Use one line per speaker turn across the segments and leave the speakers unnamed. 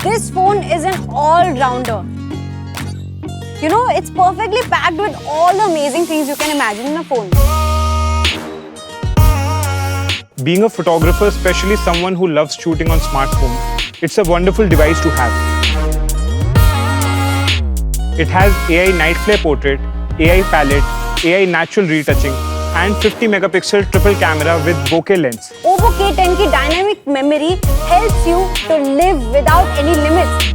This phone is an all-rounder. You know, it's perfectly packed with all the amazing things you can imagine in a phone.
Being a photographer, especially someone who loves shooting on smartphones, it's a wonderful device to have. It has AI night flare portrait, AI palette, AI natural retouching, and 50 megapixel triple camera with bokeh lens.
OPPO K10 की dynamic memory helps you to live without any limits.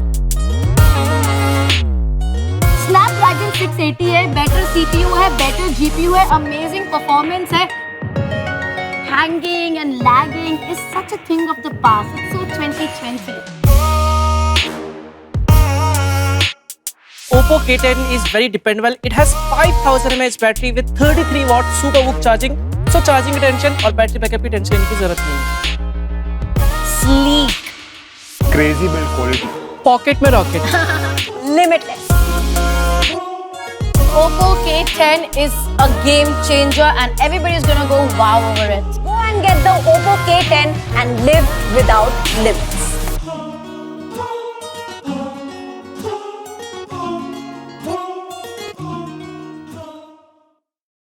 Snapdragon 680 है, better CPU है, better GPU है, amazing performance है. Hanging and lagging is such a thing of the past. It's so 2020.
OPPO K10 is very dependable. It has 5000 mAh battery with 33 watt super VOOC charging. So charging की tension और battery backup की tension की जरूरत नहीं.
Sleek.
Crazy build quality.
Pocket में rocket.
Limitless.
OPPO K10 is a game changer and everybody is gonna go wow over it.
Go and get the OPPO K10 and live without limits.